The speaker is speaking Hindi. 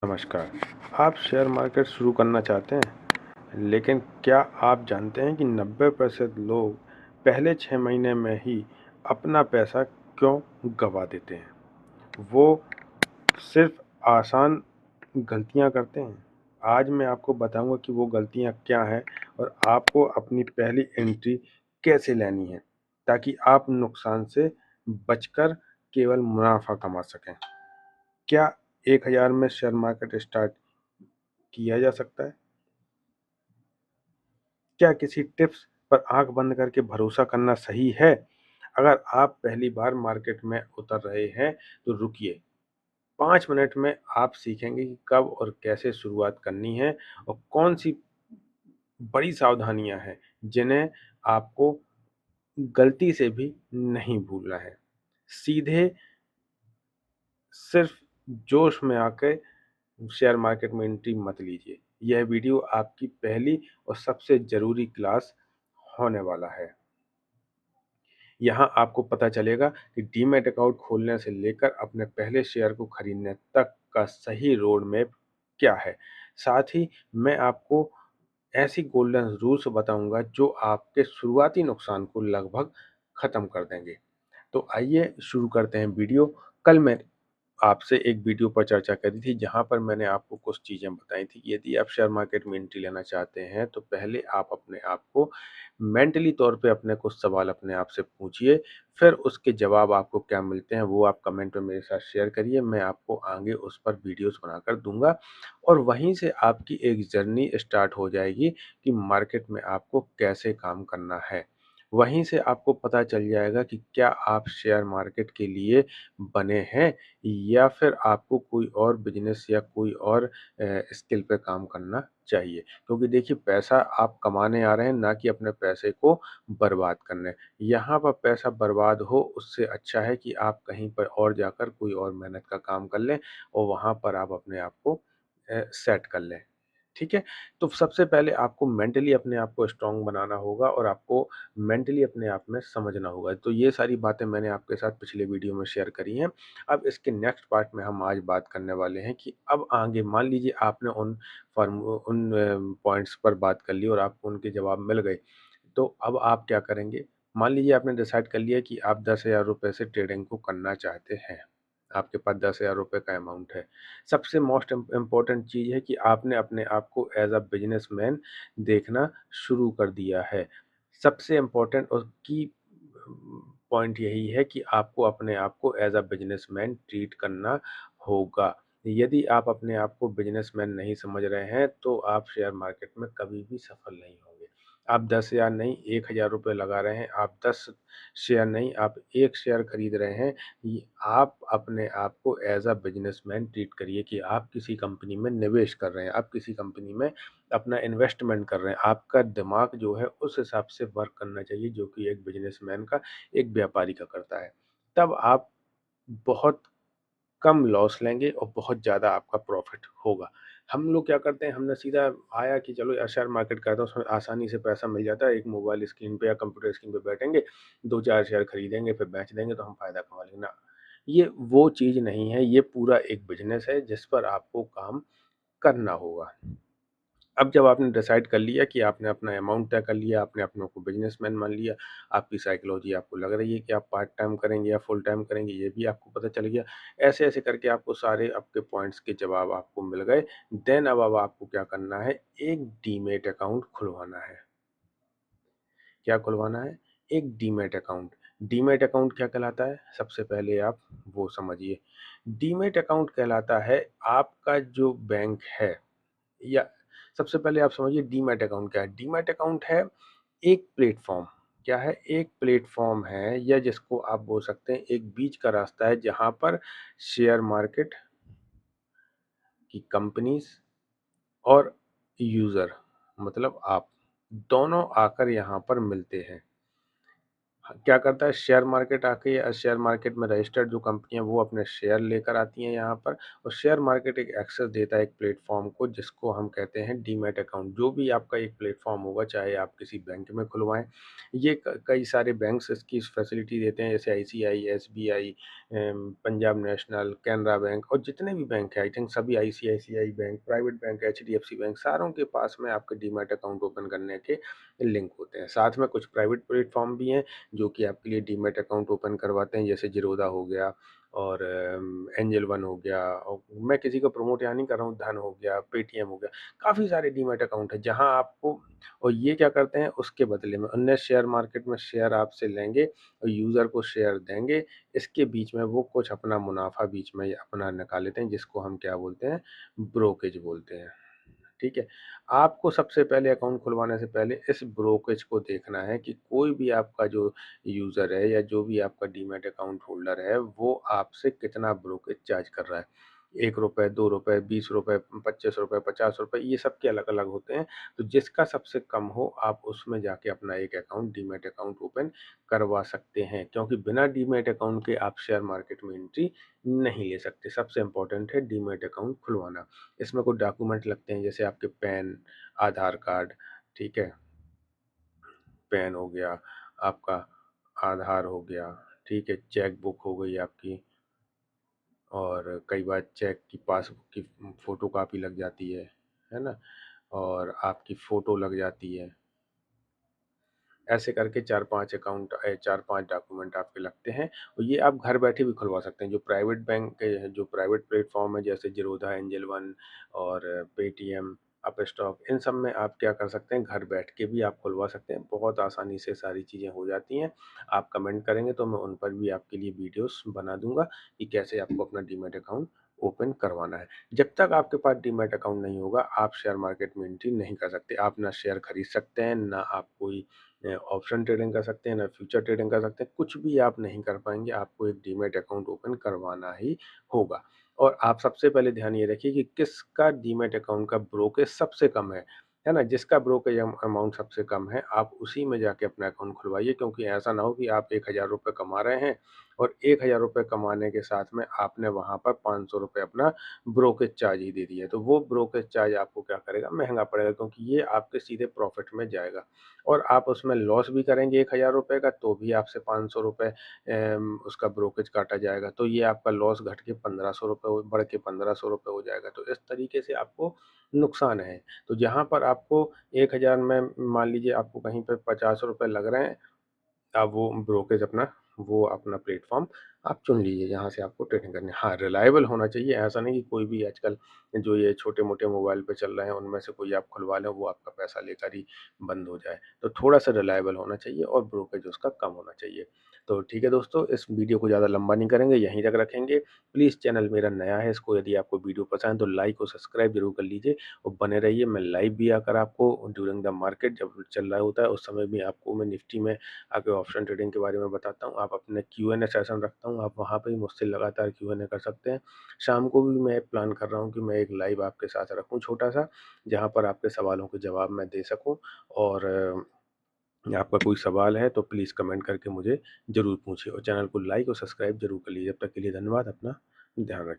नमस्कार। आप शेयर मार्केट शुरू करना चाहते हैं, लेकिन क्या आप जानते हैं कि 90% लोग पहले 6 महीने में ही अपना पैसा क्यों गँवा देते हैं? वो सिर्फ़ आसान गलतियाँ करते हैं। आज मैं आपको बताऊँगा कि वो गलतियाँ क्या हैं और आपको अपनी पहली एंट्री कैसे लेनी है, ताकि आप नुकसान से बचकर केवल मुनाफ़ा कमा सकें। क्या 1000 में शेयर मार्केट स्टार्ट किया जा सकता है? क्या किसी टिप्स पर आँख बंद करके भरोसा करना सही है? अगर आप पहली बार मार्केट में उतर रहे हैं, तो रुकिए। 5 मिनट में आप सीखेंगे कि कब और कैसे शुरुआत करनी है और कौन-सी बड़ी सावधानियाँ हैं, जिन्हें आपको गलती से भी नहीं भूलना है। सीधे सिर्फ़ जोश में आके शेयर मार्केट में एंट्री मत लीजिए। यह वीडियो आपकी पहली और सबसे ज़रूरी क्लास होने वाला है। यहाँ आपको पता चलेगा कि डीमैट अकाउंट खोलने से लेकर अपने पहले शेयर को खरीदने तक का सही रोड मैप क्या है। साथ ही मैं आपको ऐसी गोल्डन रूल्स बताऊँगा जो आपके शुरुआती नुकसान को लगभग ख़त्म कर देंगे। तो आइए शुरू करते हैं वीडियो। कल मैं आपसे एक वीडियो पर चर्चा करी थी, जहाँ पर मैंने आपको कुछ चीज़ें बताई थी। यदि आप शेयर मार्केट में एंट्री लेना चाहते हैं, तो पहले आप अपने आप को मेंटली तौर पे अपने कुछ सवाल अपने आप से पूछिए, फिर उसके जवाब आपको क्या मिलते हैं, वो आप कमेंट में मेरे साथ शेयर करिए। मैं आपको आगे उस पर वीडियोज़ बनाकर दूँगा और वहीं से आपकी एक जर्नी स्टार्ट हो जाएगी कि मार्केट में आपको कैसे काम करना है। वहीं से आपको पता चल जाएगा कि क्या आप शेयर मार्केट के लिए बने हैं या फिर आपको कोई और बिज़नेस या कोई और स्किल पे काम करना चाहिए। क्योंकि देखिए, पैसा आप कमाने आ रहे हैं, ना कि अपने पैसे को बर्बाद करने। यहाँ पर पैसा बर्बाद हो, उससे अच्छा है कि आप कहीं पर और जाकर कोई और मेहनत का काम कर लें और वहाँ पर आप अपने आप को सेट कर लें। ठीक है? तो सबसे पहले आपको मेंटली अपने आप को स्ट्रॉन्ग बनाना होगा और आपको मेंटली अपने आप में समझना होगा। तो ये सारी बातें मैंने आपके साथ पिछले वीडियो में शेयर करी हैं। अब इसके नेक्स्ट पार्ट में हम आज बात करने वाले हैं कि अब आगे मान लीजिए आपने उन पॉइंट्स पर बात कर ली और आपको उनके जवाब मिल गए। तो अब आप क्या करेंगे? मान लीजिए आपने डिसाइड कर लिया कि आप 10,000 रुपए से ट्रेडिंग को करना चाहते हैं। आपके पास 10,000 रुपए का अमाउंट है। सबसे मोस्ट इम्पोर्टेंट चीज़ है कि आपने अपने आप को एज़ अ बिज़नेसमैन देखना शुरू कर दिया है। सबसे इम्पोर्टेंट और की पॉइंट यही है कि आपको अपने आप को एज़ अ बिज़नेसमैन ट्रीट करना होगा। यदि आप अपने आप को बिज़नेसमैन नहीं समझ रहे हैं, तो आप शेयर मार्केट में कभी भी सफल नहीं होंगे। आप 10,000 नहीं, 1,000 रुपए लगा रहे हैं, आप 10 शेयर नहीं, आप 1 शेयर खरीद रहे हैं। ये आप अपने आप को एज़ अ बिज़नेसमैन ट्रीट करिए कि आप किसी कंपनी में निवेश कर रहे हैं, आप किसी कंपनी में अपना इन्वेस्टमेंट कर रहे हैं। आपका दिमाग जो है उस हिसाब से वर्क करना चाहिए, जो कि एक बिज़नेसमैन का, एक व्यापारी का करता है। तब आप बहुत कम लॉस लेंगे और बहुत ज़्यादा आपका प्रॉफ़िट होगा। हम लोग क्या करते हैं, हमने सीधा आया कि चलो यार शेयर मार्केट करते हैं, उसमें आसानी से पैसा मिल जाता है। एक मोबाइल स्क्रीन पे या कंप्यूटर स्क्रीन पे बैठेंगे, 2-4 शेयर खरीदेंगे, फिर बेच देंगे तो हम फ़ायदा कमा लेंगे। ना, ये वो चीज़ नहीं है, ये पूरा एक बिज़नेस है जिस पर आपको काम करना होगा। अब जब आपने डिसाइड कर लिया कि आपने अपना अमाउंट तय कर लिया, आपने अपने को बिज़नेसमैन मान लिया, आपकी साइकोलॉजी आपको लग रही है कि आप पार्ट टाइम करेंगे या फुल टाइम करेंगे, ये भी आपको पता चल गया। ऐसे-ऐसे करके आपको सारे आपके पॉइंट्स के जवाब आपको मिल गए। देन अब आपको क्या करना है, एक डीमैट अकाउंट खुलवाना है। क्या खुलवाना है? एक डीमैट अकाउंट। डीमैट अकाउंट क्या कहलाता है? सबसे पहले आप वो समझिए। डीमैट अकाउंट कहलाता है आपका जो बैंक है, या सबसे पहले आप समझिए डीमैट अकाउंट क्या है। डीमैट अकाउंट है एक प्लेटफॉर्म। क्या है? एक प्लेटफॉर्म है, या जिसको आप बोल सकते हैं एक बीच का रास्ता है, जहां पर शेयर मार्केट की कंपनीज और यूजर, मतलब आप, दोनों आकर यहाँ पर मिलते हैं। क्या करता है शेयर मार्केट आके या शेयर मार्केट में रजिस्टर्ड जो कंपनियाँ वो अपने शेयर लेकर आती हैं यहाँ पर और शेयर मार्केट एक एक्सेस देता है एक प्लेटफ़ॉर्म को जिसको हम कहते हैं डीमैट अकाउंट। जो भी आपका एक प्लेटफ़ॉर्म होगा चाहे आप किसी बैंक में खुलवाएँ, ये क कई सारे बैंक्स इसकी फैसिलिटी देते हैं जैसे ICI, SBI Punjab national, Canara bank और जितने भी बैंक हैं आई थिंक सभी ICICI bank, private bank, HDFC bank सारों के पास में आपके डीमैट अकाउंट ओपन करने के लिंक होते हैं। साथ में कुछ प्राइवेट प्लेटफ़ॉर्म भी हैं जो कि आपके लिए डीमैट अकाउंट ओपन करवाते हैं जैसे ज़ीरोधा हो गया और एंजल वन हो गया और मैं किसी को प्रमोट यहाँ नहीं कर रहा हूँ, धन हो गया, पेटीएम हो गया, काफ़ी सारे डीमैट अकाउंट हैं जहाँ आपको और ये क्या करते हैं उसके बदले में अन्य शेयर मार्केट में शेयर आपसे लेंगे और यूज़र को शेयर देंगे। इसके बीच में वो कुछ अपना मुनाफ़ा बीच में अपना निकाल लेते हैं जिसको हम क्या बोलते हैं, ब्रोकेज बोलते हैं। ठीक है? आपको सबसे पहले अकाउंट खुलवाने से पहले इस ब्रोकरेज को देखना है कि कोई भी आपका जो यूज़र है या जो भी आपका डीमैट अकाउंट होल्डर है, वो आपसे कितना ब्रोकरेज चार्ज कर रहा है। ₹1, ₹2, ₹20, ₹25, ₹50 ये सबके अलग-अलग होते हैं। तो जिसका सबसे कम हो आप उसमें जाके अपना एक अकाउंट डीमैट अकाउंट ओपन करवा सकते हैं। क्योंकि बिना डीमैट अकाउंट के आप शेयर मार्केट में एंट्री नहीं ले सकते। सबसे इम्पोर्टेंट है डीमैट अकाउंट खुलवाना। इसमें कुछ डॉक्यूमेंट लगते हैं जैसे आपके पैन, आधार कार्ड, ठीक है? पैन हो गया, आपका आधार हो गया, ठीक है? चेक बुक हो गई आपकी और कई बार चेक की पासबुक की फ़ोटोकॉपी लग जाती है ना? और आपकी फ़ोटो लग जाती है। ऐसे करके 4-5 डॉक्यूमेंट आपके लगते हैं और ये आप घर बैठे भी खुलवा सकते हैं। जो प्राइवेट बैंक के जो प्राइवेट प्लेटफ़ॉर्म है जैसे ज़ीरोधा, एंजल वन और पेटीएम, अपस्टॉक इन सब में आप क्या कर सकते हैं घर बैठ के भी आप खुलवा सकते हैं। बहुत आसानी से सारी चीज़ें हो जाती हैं। आप कमेंट करेंगे तो मैं उन पर भी आपके लिए वीडियोज़ बना दूँगा कि कैसे आपको अपना डीमैट अकाउंट ओपन करवाना है। जब तक आपके पास डीमैट अकाउंट नहीं होगा, आप शेयर मार्केट में एंट्री नहीं कर सकते। आप ना शेयर खरीद सकते हैं, ना आप कोई ऑप्शन ट्रेडिंग कर सकते हैं, ना फ्यूचर ट्रेडिंग कर सकते हैं, कुछ भी आप नहीं कर पाएँगे, आपको एक डीमैट अकाउंट ओपन करवाना ही होगा। और आप सबसे पहले ध्यान ये रखिए कि किसका डीमैट अकाउंट का ब्रोकेज सबसे कम है ना? जिसका ब्रोकेज अमाउंट सबसे कम है, आप उसी में जाके अपना अकाउंट खुलवाइए क्योंकि ऐसा ना हो कि आप ₹1000 कमा रहे हैं और ₹1000 कमाने के साथ में आपने वहाँ पर ₹500 अपना ब्रोकेज चार्ज ही दे दिया। तो वो ब्रोकेज चार्ज आपको क्या करेगा, महँगा पड़ेगा क्योंकि ये आपके सीधे प्रॉफ़िट में जाएगा। और आप उसमें लॉस भी करेंगे ₹1000 का तो भी आपसे ₹500 उसका ब्रोकेज काटा जाएगा। तो ये आपका लॉस घट के ₹1500 बढ़ के ₹1500 हो जाएगा। तो इस तरीके से आपको नुकसान है। तो जहाँ पर आपको 1000 में मान लीजिए आपको कहीं पे ₹50 लग रहे हैं आप वो अपना प्लेटफ़ॉर्म आप चुन लीजिए जहाँ से आपको ट्रेडिंग करनी है। हाँ, रिलाएबल होना चाहिए, ऐसा नहीं कि कोई भी आजकल जो ये छोटे-मोटे मोबाइल पे चल रहे हैं, उनमें से कोई आप खुलवा लें, वो आपका पैसा लेकर ही बंद हो जाए। तो थोड़ा-सा रिलाएबल होना चाहिए और ब्रोकरेज उसका कम होना चाहिए। तो ठीक है दोस्तों, इस वीडियो को ज़्यादा लंबा नहीं करेंगे, यहीं तक रखेंगे। प्लीज़ चैनल मेरा नया है, इसको यदि आपको वीडियो पसंद है तो लाइक और सब्सक्राइब ज़रूर कर लीजिए और बने रहिए। मैं लाइव भी आकर आपको ड्यूरिंग द मार्केट जब चल रहा होता है, उस समय भी आपको मैं निफ्टी में आगे ऑप्शन ट्रेडिंग के बारे में बताता हूँ। आप अपने क्यू&ए सेशन रखता हूँ, आप वहाँ पे भी मुझसे लगातार क्यू&ए कर सकते हैं। शाम को भी मैं प्लान कर रहा हूँ कि मैं एक लाइव आपके साथ रखूँ छोटा-सा, जहाँ पर आपके सवालों के जवाब मैं दे सकूँ और आपका कोई सवाल है तो प्लीज़ कमेंट करके मुझे ज़रूर पूछिए और चैनल को लाइक और सब्सक्राइब ज़रूर कर लीजिए। तब तक के लिए धन्यवाद। अपना ध्यान रखें।